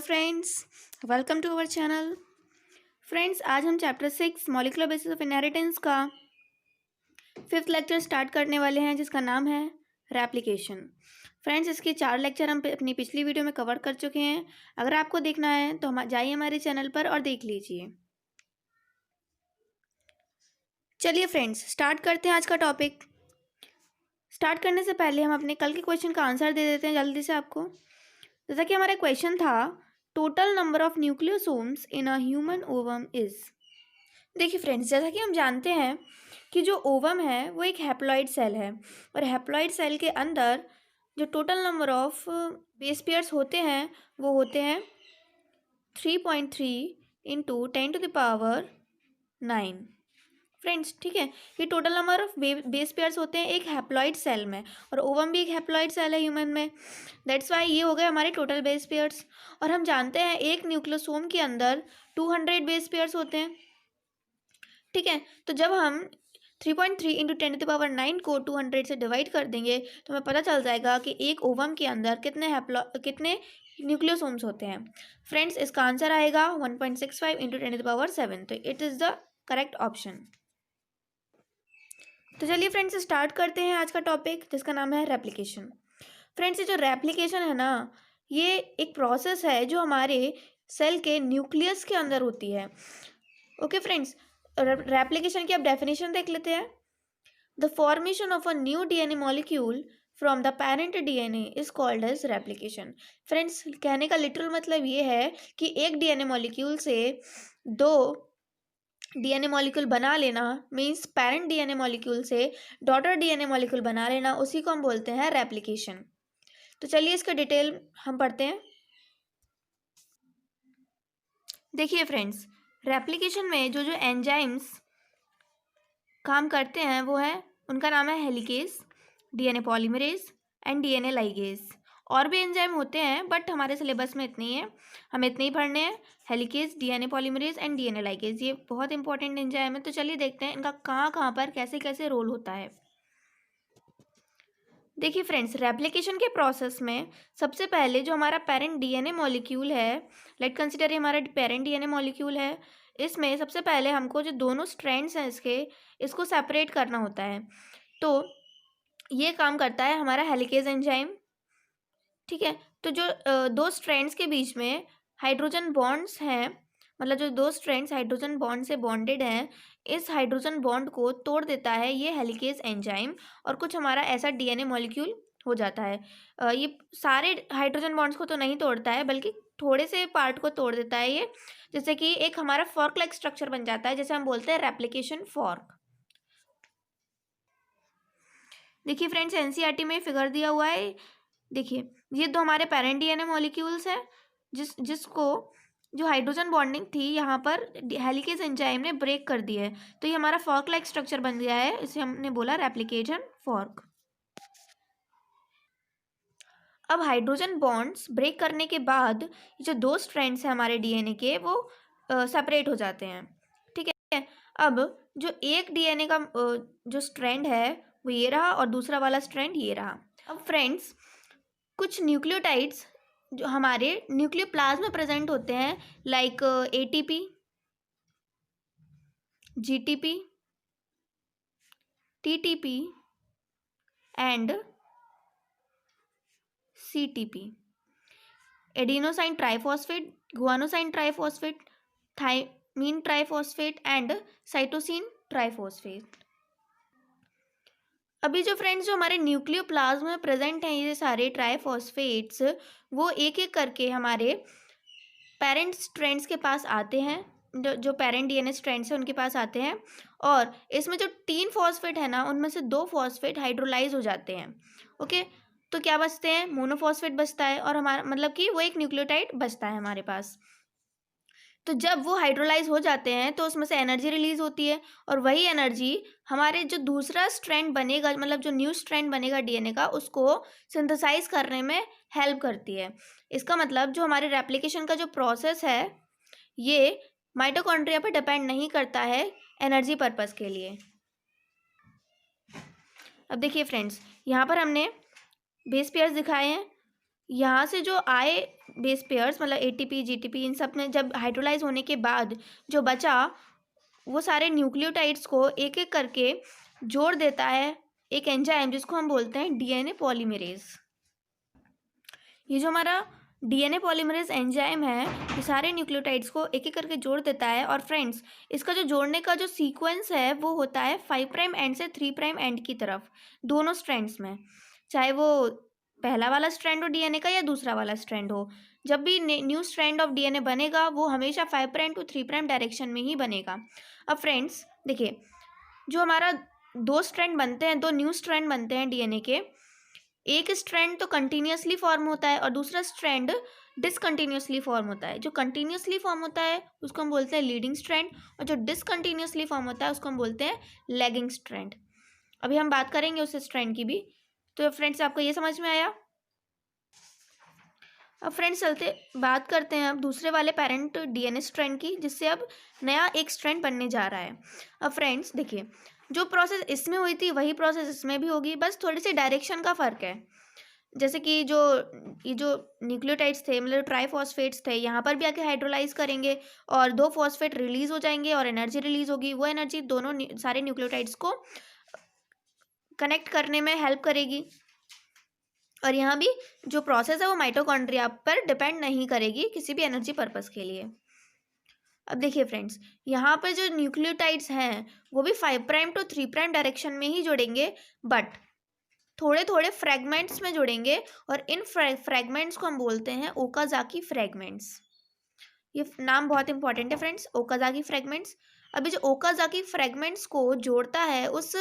Friends, welcome to our channel. Friends, आज हम chapter 6 molecular basis of inheritance का 5th lecture start करने वाले हैं, जिसका नाम है रेप्लिकेशन। फ्रेंड्स, इसके 4 लेक्चर हम अपनी पिछली वीडियो में कवर कर चुके हैं। अगर आपको देखना है तो हम जाइए हमारे चैनल पर और देख लीजिए। चलिए फ्रेंड्स, स्टार्ट करते हैं आज का टॉपिक। स्टार्ट करने से पहले हम अपने कल के क्वेश्चन का आंसर दे देते हैं जल्दी से आपको। जैसा कि हमारा क्वेश्चन था, total number of nucleosomes in a human ovum is. देखिए फ्रेंड्स, जैसा कि हम जानते हैं कि जो ओवम है वो एक हैप्लॉइड सेल है, और हैप्लॉइड सेल के अंदर जो total number of base pairs होते हैं वो होते हैं 3.3 इंटू 10⁻⁹ फ्रेंड्स। ठीक है, ये total number of base pairs होते हैं एक हैप्लॉइड सेल में, और ओवम भी एक हैप्लॉइड सेल है ह्यूमन में। दैट्स वाई ये हो गए हमारे टोटल बेस पेयर्स। और हम जानते हैं एक न्यूक्लियोसोम के अंदर 200 बेस पेयर्स होते हैं। ठीक है, तो जब हम 3.3 इंटू 10⁻⁹ को 200 से डिवाइड कर देंगे तो हमें पता चल जाएगा कि एक ओवम के अंदर कितने न्यूक्लियोसोम्स होते हैं। फ्रेंड्स, इसका आंसर आएगा 1.65 इंटू 10⁻⁷। तो it is the correct option. तो चलिए फ्रेंड्स, स्टार्ट करते हैं आज का टॉपिक, जिसका नाम है रेप्लिकेशन। फ्रेंड्स, ये जो रेप्लिकेशन है ना, ये एक प्रोसेस है जो हमारे सेल के न्यूक्लियस के अंदर होती है। ओके फ्रेंड्स, रेप्लिकेशन की आप डेफिनेशन देख लेते हैं। The formation of a new DNA molecule from the parent DNA is called as replication. Friends, कहने का लिटरल मतलब ये है कि एक डीएनए मॉलिक्यूल से दो डीएनए मॉलिक्यूल बना लेना, मीन्स पेरेंट डीएनए मॉलिक्यूल से डॉटर डीएनए मॉलिक्यूल बना लेना, उसी को हम बोलते हैं रेप्लिकेशन। तो चलिए इसका डिटेल हम पढ़ते हैं। देखिए फ्रेंड्स, रेप्लिकेशन में जो जो एंजाइम्स काम करते हैं वो है, उनका नाम है helicase, DNA polymerase and DNA ligase. और भी एंजाइम होते हैं बट हमारे सिलेबस में इतने ही है, हमें इतने ही पढ़ने हैं। Helicase, DNA polymerase and DNA ligase, ये बहुत इंपॉर्टेंट एंजाइम है। तो चलिए देखते हैं इनका कहाँ कहाँ पर कैसे कैसे रोल होता है। देखिए फ्रेंड्स, रेप्लिकेशन के प्रोसेस में सबसे पहले जो हमारा पेरेंट डीएनए मॉलिक्यूल है, लेट कंसिडर ये हमारा पेरेंट डीएनए मॉलिक्यूल है, इसमें सबसे पहले हमको जो दोनों स्ट्रैंड्स हैं इसको सेपरेट करना होता है। तो ये काम करता है हमारा हेलिकेज एंजाइम। ठीक है, तो जो दो स्ट्रैंड्स के बीच में हाइड्रोजन बॉन्ड्स हैं, मतलब जो दो स्ट्रैंड्स हाइड्रोजन बॉन्ड से बॉन्डेड हैं, इस हाइड्रोजन बॉन्ड को तोड़ देता है ये हेलिकेज एंजाइम, और कुछ हमारा ऐसा डीएनए मॉलिक्यूल हो जाता है। ये सारे हाइड्रोजन बॉन्ड्स को तो नहीं तोड़ता है, बल्कि थोड़े से पार्ट को तोड़ देता है ये, जैसे कि एक हमारा फॉर्क लाइक स्ट्रक्चर बन जाता है, जैसे हम बोलते हैं रेप्लिकेशन फॉर्क। देखिए फ्रेंड्स, एनसीईआरटी में फिगर दिया हुआ है। देखिए, ये दो हमारे पेरेंट डीएनए मॉलिक्यूल्स हैं, जिसको जो हाइड्रोजन बॉन्डिंग थी यहाँ पर हेलिकेज एंजाइम ने ब्रेक कर दी है, तो ये हमारा फॉर्क लाइक स्ट्रक्चर बन गया है, इसे हमने बोला रेप्लिकेशन फॉर्क। अब हाइड्रोजन बॉन्ड्स ब्रेक करने के बाद ये जो दो स्ट्रैंड्स हैं हमारे डीएनए के, वो सेपरेट हो जाते हैं। ठीक है, अब जो एक डीएनए का जो स्ट्रैंड है वो ये रहा, और दूसरा वाला स्ट्रैंड ये रहा। अब फ्रेंड्स, कुछ न्यूक्लियोटाइड्स जो हमारे न्यूक्लियोप्लाज्म में प्रेजेंट होते हैं, like ATP, GTP, TTP and CTP. Adenosine triphosphate, guanosine triphosphate, thymine triphosphate and cytosine triphosphate. अभी जो फ्रेंड्स जो हमारे न्यूक्लियोप्लाज्म में प्रेजेंट हैं ये सारे ट्राइफॉस्फेट्स, वो एक एक करके हमारे पेरेंट स्ट्रैंड्स के पास आते हैं, जो पेरेंट डीएनए स्ट्रैंड्स हैं उनके पास आते हैं, और इसमें जो 3 फॉस्फेट है ना, उनमें से 2 फॉस्फेट हाइड्रोलाइज हो जाते हैं। ओके, तो क्या बचते हैं, मोनोफॉस्फेट बचता है, और हमारा मतलब कि वो एक न्यूक्लियोटाइड बचता है हमारे पास। तो जब वो हाइड्रोलाइज हो जाते हैं तो उसमें से एनर्जी रिलीज होती है, और वही एनर्जी हमारे जो दूसरा स्ट्रैंड बनेगा, मतलब जो न्यू स्ट्रैंड बनेगा डीएनए का, उसको सिंथेसाइज करने में हेल्प करती है। इसका मतलब जो हमारे रेप्लिकेशन का जो प्रोसेस है ये माइटोकॉन्ड्रिया पर डिपेंड नहीं करता है एनर्जी पर्पस के लिए। अब देखिए फ्रेंड्स, यहाँ पर हमने बेस पेयर्स दिखाए हैं, यहाँ से जो आए बेस पेयर्स मतलब एटीपी जीटीपी इन सब में जब हाइड्रोलाइज होने के बाद जो बचा वो सारे न्यूक्लियोटाइड्स को एक एक करके जोड़ देता है एक एंजाइम जिसको हम बोलते हैं डीएनए पॉलीमरेज। ये जो हमारा डीएनए पॉलीमरेज एंजाइम है ये सारे न्यूक्लियोटाइड्स को एक एक करके जोड़ देता है। और फ्रेंड्स इसका जो जोड़ने का जो सीक्वेंस है वो होता है 5 प्राइम एंड से 3 प्राइम एंड की तरफ दोनों स्ट्रैंड्स में, चाहे वो पहला वाला स्ट्रैंड हो डीएनए का या दूसरा वाला स्ट्रैंड हो। जब भी न्यू स्ट्रैंड ऑफ डीएनए बनेगा वो हमेशा 5 प्राइम टू 3 प्राइम डायरेक्शन में ही बनेगा। अब फ्रेंड्स देखिए जो हमारा दो स्ट्रैंड बनते हैं, दो न्यू स्ट्रैंड बनते हैं डीएनए के, एक स्ट्रैंड तो कंटिन्यूसली फॉर्म होता है और दूसरा स्ट्रैंड डिसकंटिन्यूसली फॉर्म होता है। जो कंटिन्यूसली फॉर्म होता है उसको हम बोलते हैं लीडिंग स्ट्रैंड और जो डिसकंटिन्यूसली फॉर्म होता है उसको हम बोलते हैं लैगिंग स्ट्रैंड। अभी हम बात करेंगे उस स्ट्रैंड की भी। तो फ्रेंड्स आपको ये समझ में आया। अब फ्रेंड्स चलते बात करते हैं अब दूसरे वाले पेरेंट डीएनए स्ट्रैंड की जिससे अब नया एक स्ट्रैंड बनने जा रहा है। अब फ्रेंड्स देखिए जो प्रोसेस इसमें हुई थी वही प्रोसेस इसमें भी होगी, बस थोड़ी सी डायरेक्शन का फ़र्क है। जैसे कि ये जो न्यूक्लियोटाइड्स थे मतलब ट्राइफॉस्फेट्स थे यहाँ पर भी आके हाइड्रोलाइज करेंगे और 2 फॉस्फेट रिलीज हो जाएंगे और एनर्जी रिलीज होगी। वो एनर्जी दोनों सारे न्यूक्लियोटाइड्स को कनेक्ट करने में हेल्प करेगी। और यहाँ भी जो प्रोसेस है वो माइटोकॉन्ड्रिया पर डिपेंड नहीं करेगी किसी भी एनर्जी पर्पस के लिए। अब देखिए फ्रेंड्स यहाँ पर जो न्यूक्लियोटाइड्स हैं वो भी 5 प्राइम टू 3 प्राइम डायरेक्शन में ही जुड़ेंगे, बट थोड़े थोड़े फ्रैगमेंट्स में जुड़ेंगे और इन फ्रैगमेंट्स को हम बोलते हैं ओकाजाकी फ्रैगमेंट्स। ये नाम बहुत इंपॉर्टेंट है फ्रेंड्स, ओकाजाकी फ्रैगमेंट्स। अभी जो ओकाजाकी फ्रैगमेंट्स को जोड़ता है उस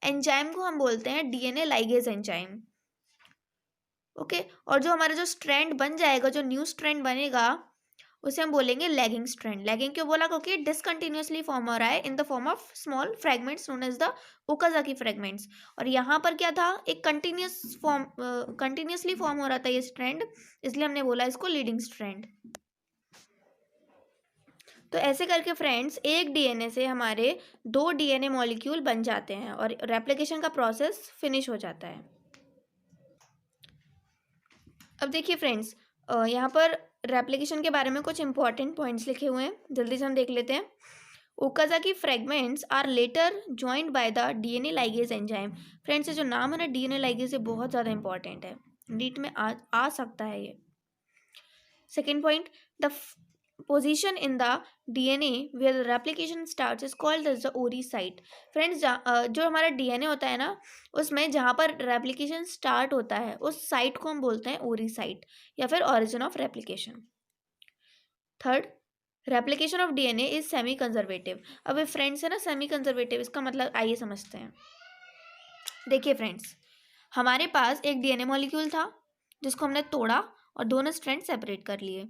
एंजाइम को हम बोलते हैं डीएनए लाइगेज एंजाइम। ओके और जो हमारा जो स्ट्रैंड बन जाएगा, जो न्यू स्ट्रैंड बनेगा उसे हम बोलेंगे लैगिंग स्ट्रैंड। लैगिंग क्यों बोला? क्योंकि डिसकंटिन्यूसली फॉर्म हो रहा है in the form of small fragments known as the Okazaki fragments. और यहाँ पर क्या था, एक कंटिन्यूसली फॉर्म हो रहा था ये स्ट्रैंड, इसलिए हमने बोला इसको लीडिंग स्ट्रैंड। तो ऐसे करके फ्रेंड्स एक डीएनए से हमारे 2 डीएनए मॉलिक्यूल बन जाते हैं और रेप्लिकेशन का प्रोसेस फिनिश हो जाता है। अब देखिए फ्रेंड्स यहाँ पर रेप्लिकेशन के बारे में कुछ इंपॉर्टेंट पॉइंट्स लिखे हुए हैं, जल्दी से हम देख लेते हैं। Okazaki fragments are later joined by the DNA ligase enzyme. Friends ये जो नाम है ना डीएनए लाइगेज ये बहुत ज़्यादा इंपॉर्टेंट है, नीट में आ सकता है ये। Second point, the position in the DNA where replication starts is called as the ori site. Friends जो हमारा डीएनए होता है ना उसमें जहाँ पर रेप्लिकेशन स्टार्ट होता है उस साइट को हम बोलते हैं ओरी साइट या फिर origin of replication. Third, replication of DNA is semi conservative. अब फ्रेंड्स है ना सेमी कंजर्वेटिव, इसका मतलब आइए समझते हैं। देखिए फ्रेंड्स हमारे पास एक डीएनए मॉलिक्यूल था जिसको हमने तोड़ा और दोनों स्ट्रैंड सेपरेट कर लिए।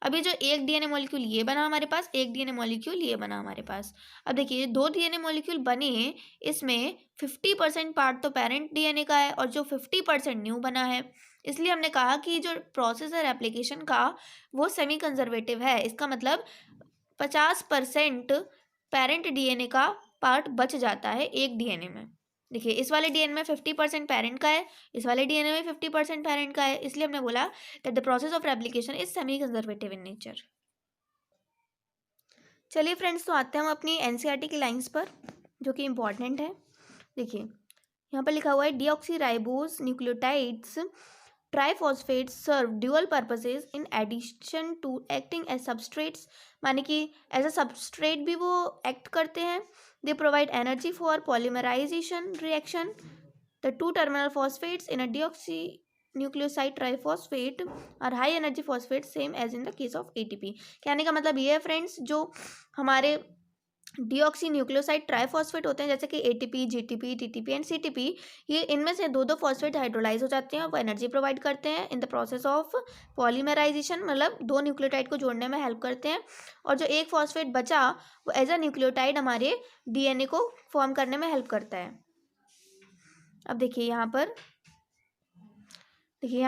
अभी जो एक डीएनए मॉलिक्यूल ये बना हमारे पास, एक डीएनए मॉलिक्यूल ये बना हमारे पास। अब देखिए 2 डीएनए मॉलिक्यूल बने, इसमें 50% पार्ट तो पेरेंट डीएनए का है और जो 50% न्यू बना है। इसलिए हमने कहा कि जो प्रोसेस है रेप्लिकेशन का वो सेमी कंजर्वेटिव है। इसका मतलब 50% पेरेंट डीएनए का पार्ट बच जाता है एक डीएनए में। देखिए इस वाले डीएनए में 50% पेरेंट का है, इस वाले डीएनए में 50% पेरेंट का है, इसलिए हमने बोला that the process of replication is semi conservative in nature. चलिए फ्रेंड्स तो आते हैं हम अपनी एनसीईआरटी की लाइंस पर जो कि इम्पॉर्टेंट है। देखिए यहाँ पर लिखा हुआ है deoxyribose nucleotides triphosphates serve dual purposes in addition to acting as substrates. माने कि एज अ सबस्ट्रेट भी वो एक्ट करते हैं। They provide energy for polymerisation reaction. The 2 terminal phosphates in a deoxy nucleoside triphosphate are high energy phosphate same as in the case of ATP. कहने का मतलब ये है फ्रेंड्स जो हमारे डीऑक्सी न्यूक्लियोसाइड ट्राइफॉस्फेट होते हैं जैसे कि ATP, GTP, TTP and CTP, ये इनमें से 2 फॉस्फेट हाइड्रोलाइज हो जाते हैं और वो एनर्जी प्रोवाइड करते हैं in the process of polymerisation, मतलब 2 न्यूक्लियोटाइड को जोड़ने में हेल्प करते हैं। और जो एक फॉस्फेट बचा वो एज अ न्यूक्लियोटाइड हमारे डीएनए को फॉर्म करने में हेल्प करता है। अब देखिए यहाँ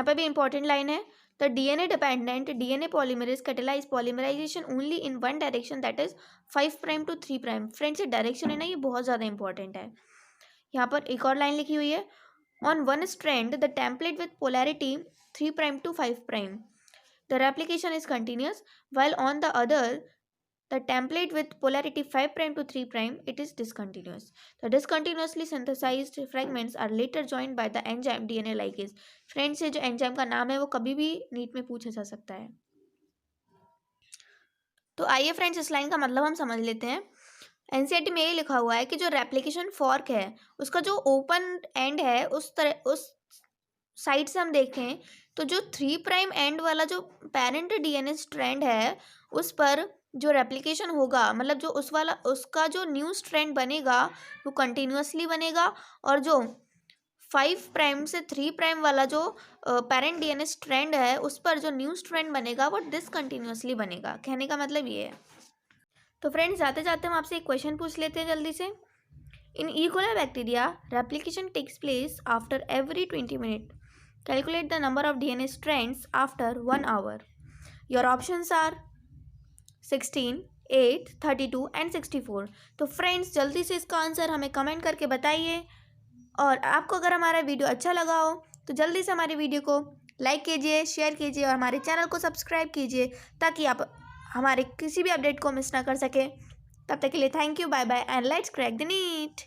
पर भी इंपॉर्टेंट लाइन है, the DNA dependent DNA polymerase catalyse polymerisation only in one direction that is 5 prime to 3 prime. Friends ये डायरेक्शन है ना ये बहुत ज़्यादा इंपॉर्टेंट है। यहाँ पर एक और लाइन लिखी हुई है, On one strand, the template with polarity 3' to 5', the replication is continuous, while on the other, the template with polarity 5' to 3', it is discontinuous. The discontinuously synthesized fragments are later joined by the enzyme DNA ligase. Friends, ये जो enzyme का नाम है वो कभी भी NEET में पूछा जा सकता है. तो आइए फ्रेंड्स, इस लाइन का मतलब हम समझ लेते हैं. एनसीईआरटी में ये लिखा हुआ है कि जो रेप्लिकेशन फॉर्क है उसका जो ओपन एंड है उस साइड से हम देखें तो जो 3' एंड वाला जो पेरेंट डीएनए स्ट्रैंड है उस पर जो रेप्लिकेशन होगा, मतलब जो उसका जो न्यू स्ट्रैंड बनेगा वो कंटिन्यूअसली बनेगा, और जो 5' से 3' वाला जो पेरेंट डीएनए स्ट्रैंड है उस पर जो न्यू स्ट्रैंड बनेगा वो डिसकंटिन्यूअसली बनेगा. कहने का मतलब ये है. तो फ्रेंड्स, जाते जाते हम आपसे एक क्वेश्चन पूछ लेते हैं जल्दी से. In E coli bacteria replication takes place after every 20 minute. Calculate the number of DNA strands after 1 hour. Your options are 16, 8, 32 and 64. तो फ्रेंड्स, जल्दी से इसका आंसर हमें कमेंट करके बताइए. और आपको अगर हमारा वीडियो अच्छा लगा हो तो जल्दी से हमारे वीडियो को लाइक कीजिए, शेयर कीजिए और हमारे चैनल को सब्सक्राइब कीजिए ताकि आप हमारे किसी भी अपडेट को मिस ना कर सके. तब तक के लिए thank you, bye bye and let's crack the NEET.